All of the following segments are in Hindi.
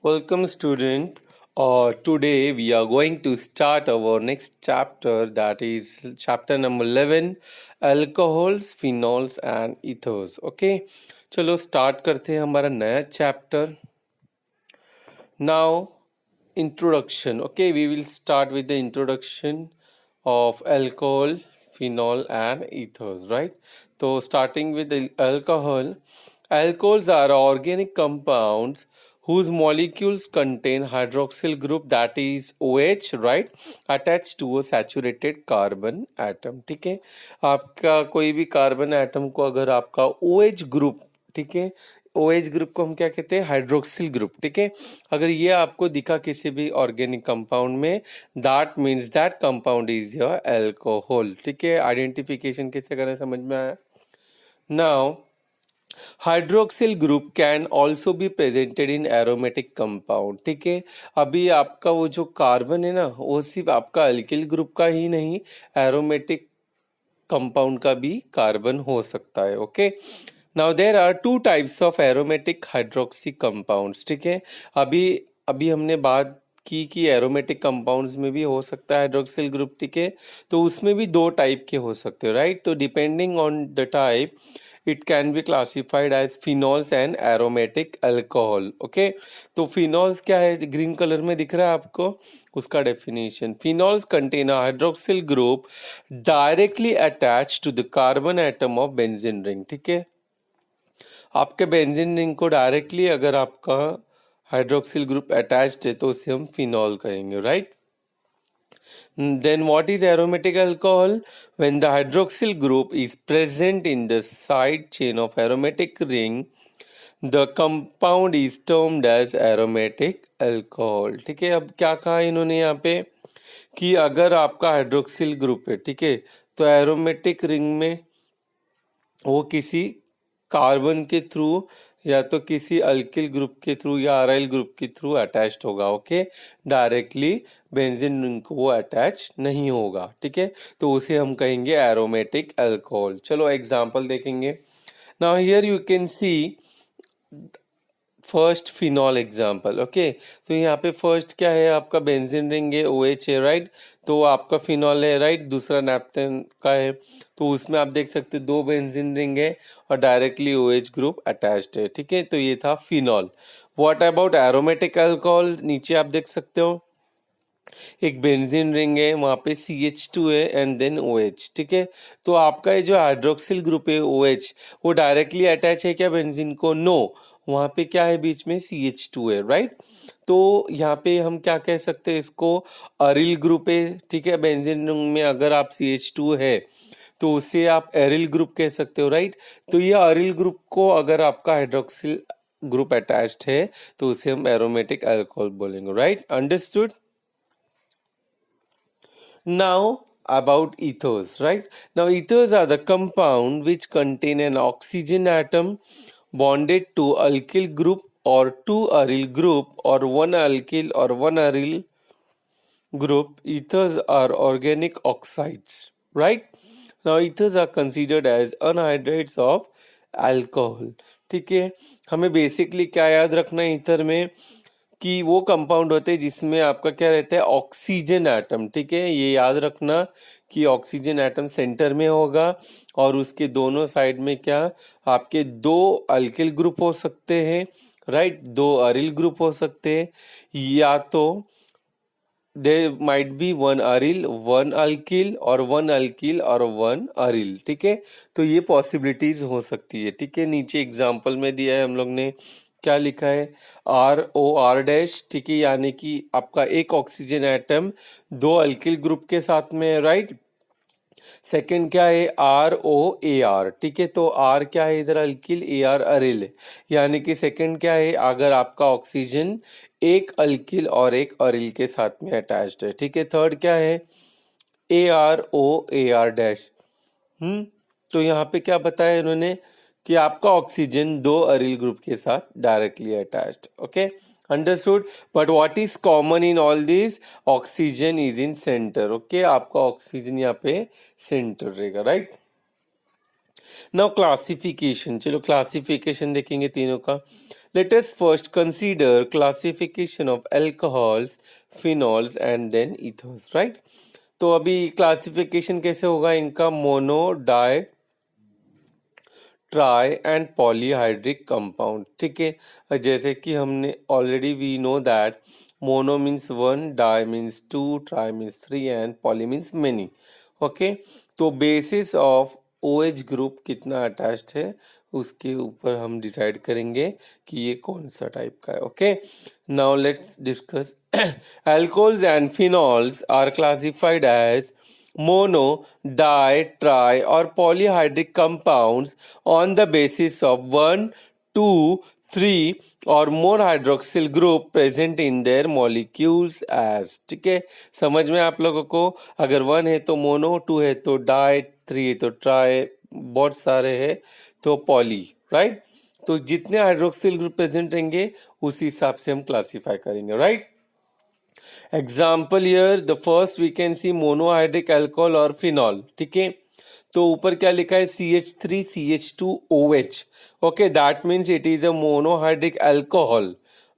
Welcome, student. Today we are going to start our next chapter, that is chapter number 11, alcohols, phenols and ethers. Okay, चलो start करते हैं हमारा नया chapter. Now, introduction. Okay, we will start with the introduction of alcohol, phenol and ethers, right? So starting with the alcohol, alcohols are organic compounds whose molecules contain hydroxyl group, that is OH, right, attached to a saturated carbon atom. ठीक है, आपका कोई भी कार्बन एटम को अगर आपका OH ग्रुप, ठीक है, OH ग्रुप को हम क्या कहते हैं, हाइड्रोक्सिल ग्रुप, ठीक है, अगर ये आपको दिखा किसी भी ऑर्गेनिक कंपाउंड में, that means that compound is your alcohol. ठीक है, आइडेंटिफिकेशन कैसे करें समझ में आया. Now hydroxyl group can also be presented in aromatic compound. ठीक है, अभी आपका वो जो कार्बन है ना, वो सिर्फ आपका अल्किल ग्रुप का ही नहीं, एरोमेटिक कंपाउंड का भी कार्बन हो सकता है. Okay, now there are two types of aromatic hydroxy compounds. ठीक है, अभी अभी हमने बात की एरोमेटिक कंपाउंड्स में भी हो सकता है हाइड्रोक्सिल ग्रुप. ठीक है, तो उसमें भी दो टाइप के हो सकते हो, राइट. तो depending on the type it can be classified as phenols and aromatic alcohol. Okay, तो फिनॉल्स क्या है, ग्रीन कलर में दिख रहा है आपको, उसका definition. Phenols contain a hydroxyl group directly attach to the carbon atom of benzene ring. ठीक है, आपके बेंजीन रिंग को डायरेक्टली अगर आपका हाइड्रोक्सिल ग्रुप अटैच्ड है तो उसे हम फिनॉल कहेंगे, right. Then what is aromatic alcohol? When the hydroxyl group is present in the side chain of aromatic ring, the compound is termed as aromatic alcohol. ठीक है, अब क्या कहा इन्होंने यहाँ पे कि अगर आपका हाइड्रोक्सिल ग्रुप है, ठीक है, तो एरोमेटिक रिंग में वो किसी कार्बन के थ्रू या तो किसी अल्किल ग्रुप के थ्रू या अराइल ग्रुप के थ्रू अटैच्ड होगा. ओके, डायरेक्टली बेंजीन रिंग को वो अटैच नहीं होगा. ठीक है, तो उसे हम कहेंगे एरोमेटिक अल्कोहल. चलो एग्जांपल देखेंगे. Now here you can C first phenol example. Okay, तो यहाँ पे फर्स्ट क्या है, आपका बेंजीन रिंग है, OH है, राइट. तो आपका फिनॉल है, राइट, दूसरा नैप्थेन का है. तो उसमें आप देख सकते हो दो बेंजीन रिंग है और डायरेक्टली OH ग्रुप अटैच्ड है. ठीक है, तो ये था phenol. What about aromatic alcohol, नीचे आप देख सकते हो एक बेंजीन रिंग है, वहाँ पे CH2 है एंड देन OH. ठीक है, तो आपका ये जो हाइड्रोक्सिल ग्रुप है OH, वो डायरेक्टली अटैच है क्या बेंजीन को? नो, वहाँ पे क्या है, बीच में CH2 है, राइट. तो यहाँ पे हम क्या कह सकते हैं, इसको अरिल ग्रुप है. ठीक है, बेंजीन रिंग में अगर आप CH2 है तो उसे आप एरिल ग्रुप कह सकते हो, राइट. तो ये अरिल ग्रुप को अगर आपका हाइड्रोक्सिल ग्रुप अटैच्ड है तो उसे हम एरोमेटिक अल्कोहल बोलेंगे, right. Understood. Now about ethers, right? Now ethers are the compound which contain an oxygen atom bonded to alkyl group or two aryl group or one alkyl or one aryl group. Ethers are organic oxides, right? Now ethers are considered as anhydrides of alcohol. ठीक है, हमें बेसिकली क्या याद रखना है ईथर में, कि वो कंपाउंड होते हैं जिसमें आपका क्या रहता है, ऑक्सीजन एटम. ठीक है, ये याद रखना कि ऑक्सीजन एटम सेंटर में होगा और उसके दोनों साइड में क्या, आपके दो अल्किल ग्रुप हो सकते हैं, राइट, दो अरिल ग्रुप हो सकते हैं, या तो there might be one aryl, one alkyl और one alkyl और one aryl. ठीक है, तो ये पॉसिबिलिटीज हो सकती है. ठीक है, नीचे एग्जांपल में दिया है हम लोग ने, क्या लिखा है, ROR डैश. ठीक है, यानी कि आपका एक ऑक्सीजन एटम दो अल्किल ग्रुप के साथ में है, राइट. सेकंड क्या है, ROAR. ठीक है, तो R क्या है इधर, अल्किल, AR अरिल है, यानी कि सेकंड क्या है, अगर आपका ऑक्सीजन एक अल्किल और एक अरिल के साथ में अटैच्ड है. ठीक है, थर्ड क्या है, AROAR डैश. तो यहाँ पे क्या बताया इन्होंने कि आपका ऑक्सीजन दो अरिल ग्रुप के साथ directly attached. Okay, understood. But what is common in all this, oxygen is in centre. Okay, आपका ऑक्सीजन यहाँ पे सेंटर रहेगा, राइट. नाउ क्लासिफिकेशन, चलो क्लासिफिकेशन देखेंगे तीनों का। Let us first consider classification of alcohols, phenols and then ethers, right. तो अभी क्लासिफिकेशन कैसे होगा इनका, mono, di, tri and polyhydric compound, ठीक है। जैसे कि हमने already we know that mono means one, die means two, tri means three and poly means many. Okay, तो बेसिस ऑफ OH ग्रुप कितना अटैच्ड है उसके ऊपर हम डिसाइड करेंगे कि ये कौन सा टाइप का है। Okay, now let's discuss. Alcohols and phenols are classified as mono, di, tri or polyhydric compounds on the basis of 1, 2, 3 or more hydroxyl group present in their molecules as, ठीक है। समझ में आप लोगों को, अगर 1 है तो मोनो, 2 है तो डाई, 3 है तो ट्राई, बहुत सारे है तो पॉली, राइट। तो जितने हाइड्रोक्सिल ग्रुप प्रेजेंट रहेंगे उसी हिसाब से हम क्लासीफाई करेंगे, right. Example here the first we can see monohydric alcohol और फिनॉल, ठीक है। तो ऊपर क्या लिखा है, CH3CH2OH, okay, that means it is a monohydric alcohol,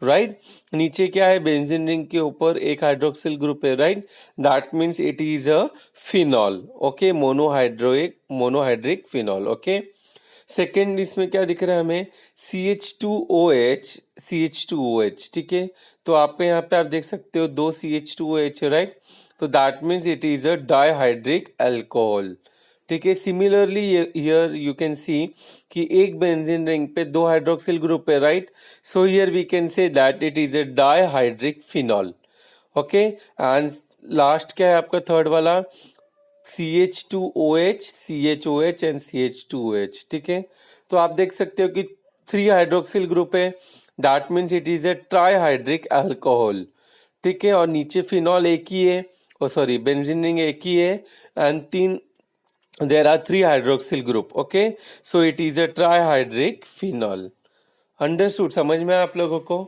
right. नीचे क्या है, बेंजीन रिंग के ऊपर एक हाइड्रोक्सिल ग्रुप है, right, that means it is a phenol, okay, monohydric phenol, okay. Second इसमें क्या दिख रहा है हमें, CH2OH, ठीक है। तो आपके यहाँ पे आप देख सकते हो दो CH2OH, राइट, तो that means it is a dihydric alcohol, ठीक है। Similarly here you can see कि एक बेंजीन रिंग पे दो हाइड्रोक्सिल ग्रुप है, right, so here we can say that it is a dihydric phenol, okay. And last क्या है आपका थर्ड वाला, CH2OH, CHOH एंड CH2OH, ठीक है। तो आप देख सकते हो कि 3 हाइड्रोक्सिल ग्रुप है, that means it is a trihydric alcohol, ठीक है। और नीचे फिनॉल एक ही है, ओ सॉरी बेंजीन रिंग एक ही है, एंड तीन there are 3 hydroxyl group, okay, so it is a trihydric phenol. Understood, समझ में आप लोगों को,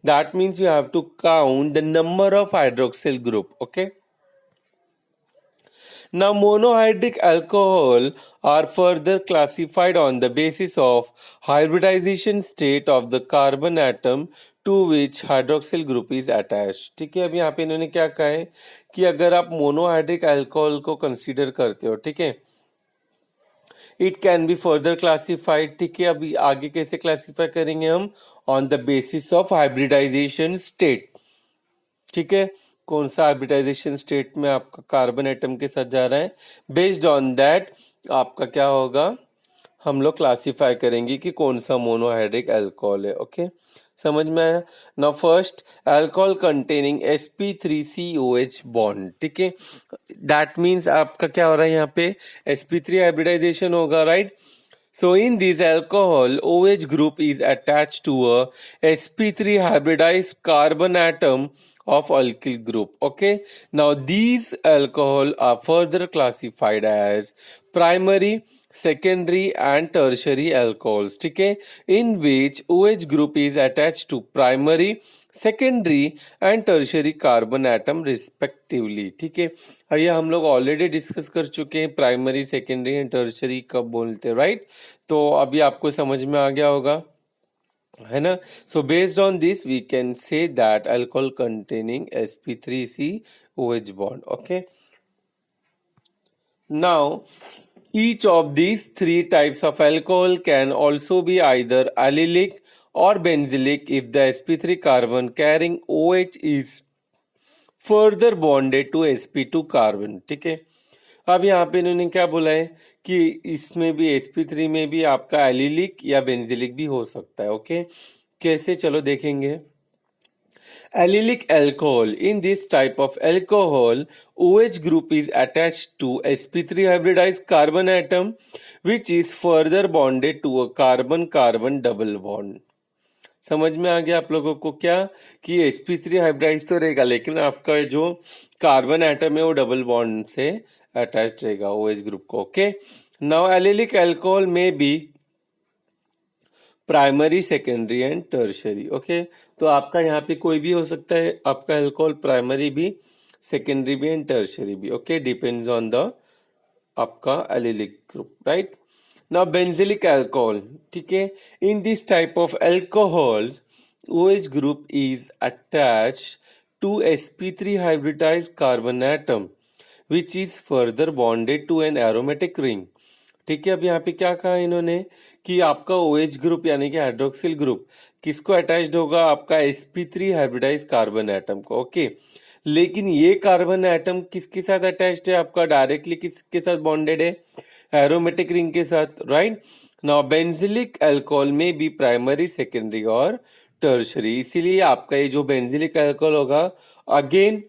that means you have to count the number of hydroxyl group, okay. Now, monohydric alcohol are further classified on the basis of hybridization state of the carbon atom to which hydroxyl group is attached. ठीक है, अब यहाँ पे इन्होंने क्या कहा है कि अगर आप मोनोहाइड्रिक अल्कोहल को कंसीडर करते हो, ठीक है, it can be further classified, ठीक है। अभी आगे कैसे क्लासिफाई करेंगे हम, on the basis of hybridization state, ठीक है। कौन सा हाइब्रिडाइजेशन स्टेट में आपका कार्बन एटम के साथ जा रहा है, बेस्ड ऑन दैट आपका क्या होगा, हम लोग क्लासिफाई करेंगे कि कौन सा मोनोहाइड्रिक अल्कोहल है, ओके। समझ में आया। Now first, alcohol containing sp3COH bond, ठीक है, दैट मीन्स आपका क्या हो रहा है यहाँ पे, sp3 हाइब्रिडाइजेशन होगा, right. So in this alcohol, OH group is attached to a sp3 hybridized carbon atom of alkyl group. Okay. Now these alcohol are further classified as primary, secondary and tertiary alcohols. ठीक है, in which OH group is attached to primary, secondary and tertiary carbon atom respectively, ठीक है। ये हम लोग ऑलरेडी डिस्कस कर चुके हैं, प्राइमरी, सेकेंडरी एंड टर्शियरी कब बोलते हैं, राइट। तो अभी आपको समझ में आ गया होगा, है ना। So based on this we can say that alcohol containing sp3COH bond, okay. Now, each of these three types of alcohol can also be either allylic or benzylic if the sp3 carbon carrying OH is further bonded to sp2 carbon, ठीक है। अब यहाँ पे इन्होंने क्या बोला है कि इसमें भी sp3 में भी आपका एलिलिक या बेंजिलिक भी हो सकता है, ओके। कैसे, चलो देखेंगे। Allylic alcohol. In this type of alcohol, OH group is attached to sp3 hybridized carbon atom, which is further bonded to a carbon-carbon double bond. समझ में आ गया आप लोगों को क्या, कि sp3 हाइब्रिडाइज तो रहेगा, लेकिन आपका जो कार्बन एटम है वो डबल बॉन्ड से अटैच रहेगा OH ग्रुप को, ओके। नाउ एलिलिक अल्कोहल में बी primary, secondary and tertiary, okay. तो आपका यहाँ पे कोई भी हो सकता है, आपका अल्कोहल प्राइमरी भी, सेकेंडरी भी एंड टर्शरी भी, ओके, डिपेंड्स ऑन द आपका allylic group, right. Now benzylic alcohol, ठीक है, in this type of alcohols OH group is attached to sp3 hybridized carbon atom which is further bonded to an aromatic ring. ठीक है, अब यहाँ पे क्या कहा इन्होंने कि आपका OH ग्रुप यानी कि हाइड्रोक्सिल ग्रुप किसको अटैच्ड होगा, आपका sp3 हाइब्रिडाइज कार्बन एटम को, ओके। लेकिन ये कार्बन एटम किसके साथ अटैच्ड है, आपका डायरेक्टली किसके साथ बॉन्डेड है, एरोमेटिक रिंग के साथ, राइट। नाउ बेंजिलिक अल्कोहल में भी प्राइमरी, सेकेंडरी और टर्शरी, इसीलिए आपका ये जो बेंजिलिक अल्कोहल होगा again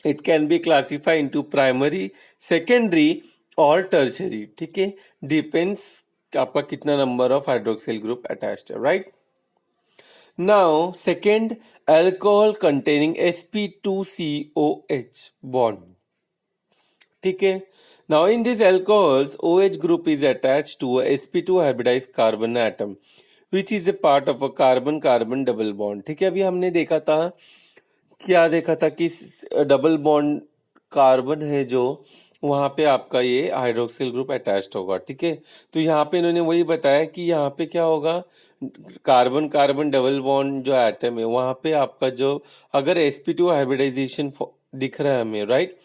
it can be classify into primary, secondary और टर्शरी, ठीक है, डिपेंड्स आपका कितना number of hydroxyl group attached है, right. Now second, alcohol containing sp2COH bond, ठीक है। Now in these alcohols, OH group is attached to a sp2 hybridized carbon atom, which is a part of a carbon-carbon double bond. ठीक है, अभी हमने देखा था, क्या देखा था कि डबल बॉन्ड कार्बन है जो वहां पे आपका ये हाइड्रोक्सिल ग्रुप अटैच्ड होगा, ठीक है। तो यहाँ पे इन्होंने वही बताया कि यहाँ पे क्या होगा, कार्बन कार्बन डबल बॉन्ड जो एटम है वहां पे आपका जो अगर sp2 हाइब्रिडाइजेशन दिख रहा है हमें, राइट,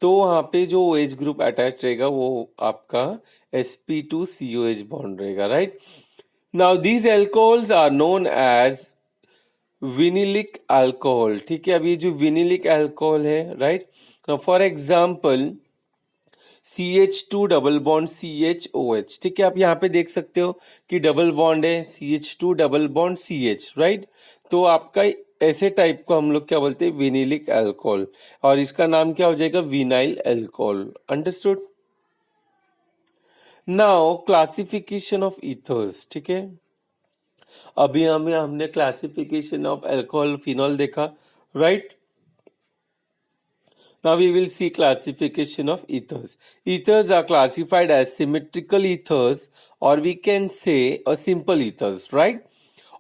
तो वहां पे जो OH ग्रुप अटैच रहेगा वो आपका sp2COH बॉन्ड रहेगा, right. Now these alcohols are known as vinylic alcohol, ठीक है। अब ये जो विनिलिक अल्कोहल है, right, for example CH2 double bond CHOH, ठीक है। आप यहाँ पे देख सकते हो कि डबल बॉन्ड है CH2 double bond CH, right. तो आपका ऐसे टाइप को हम लोग क्या बोलते हैं, विनिलिक अल्कोहल, और इसका नाम क्या हो जाएगा, vinyl alcohol, understood. Now classification of ethers, ठीक है। अभी हमने क्लासिफिकेशन ऑफ अल्कोहल फिनॉल देखा, right. Now we will see classification of ethers. Ethers are classified as symmetrical ethers, or we can say a simple ethers, right?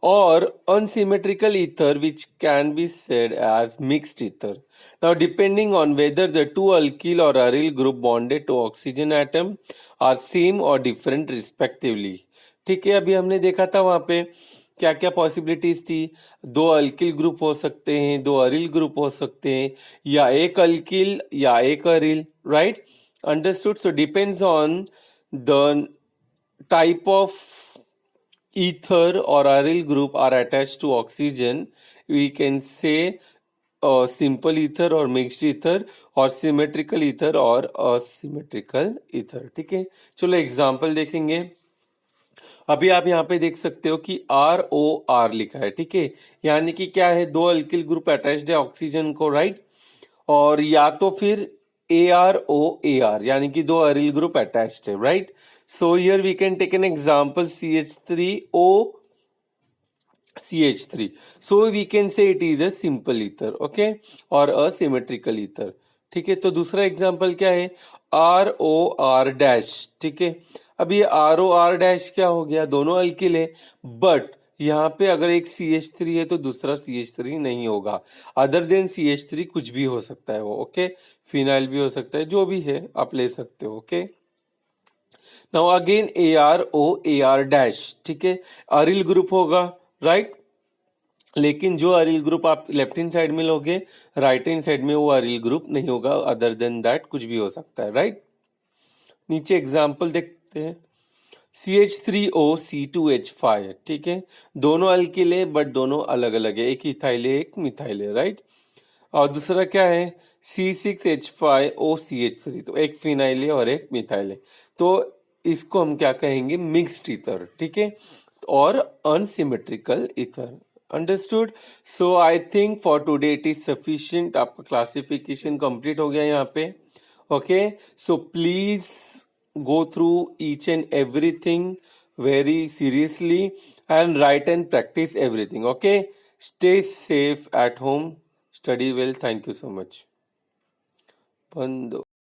Or unsymmetrical ether, which can be said as mixed ether. Now depending on whether the two alkyl or aryl group bonded to oxygen atom are same or different respectively. ठीक है, अभी हमने देखा था वहां पे क्या क्या पॉसिबिलिटीज थी, दो अल्किल ग्रुप हो सकते हैं, दो अरिल ग्रुप हो सकते हैं, या एक अल्किल या एक aryl, right, understood. So depends on the type of ether or aryl group are attached to oxygen, we can say simple ether or mixed ether और symmetrical ether और asymmetrical ether, ठीक है। चलो एग्जांपल देखेंगे। अभी आप यहाँ पे देख सकते हो कि ROR लिखा है, ठीक है, यानी कि क्या है, दो अल्किल ग्रुप अटैच्ड है ऑक्सीजन को, राइट, और या तो फिर AROAR यानी कि दो अरिल ग्रुप अटैच्ड है, right. So here we can take an example CH3O CH3, so we can say it is a simple ether, okay, और a symmetrical ether, ठीक है। तो दूसरा एग्जांपल क्या है, ROR डैश, ठीक है। अब ये ROR डैश क्या हो गया, दोनों अल्किल है, बट यहाँ पे अगर एक CH3 है तो दूसरा CH3 नहीं होगा, अदर देन CH3 कुछ भी हो सकता है वो, ओके, फिनाइल भी हो सकता है, जो भी है आप ले सकते हो, okay. Now again AROAR dash, ठीक है, अरिल ग्रुप होगा, राइट, लेकिन जो अरिल ग्रुप आप लेफ्ट हैंड साइड में लोगे, राइट हैंड साइड में वो अरिल ग्रुप नहीं होगा, अदर देन दैट कुछ भी हो सकता है, राइट। नीचे एग्जांपल देखते हैं, CH3OC2H5, ठीक है, दोनों अल्किल है बट दोनों अलग अलग है, एक इथाइल है एक मिथाइल है, राइट। और दूसरा क्या है, C6H5OCH3, तो एक फिनाइल है और एक मिथाइल है, तो इसको हम क्या कहेंगे, मिक्स्ड ईथर, ठीक है, और unsymmetrical ether, understood. So I think for today it is sufficient, आपका क्लासिफिकेशन कंप्लीट हो गया यहाँ पे, okay. So please go through each and everything very seriously and write and practice everything, okay. Stay safe at home, study well, thank you so much. बंद।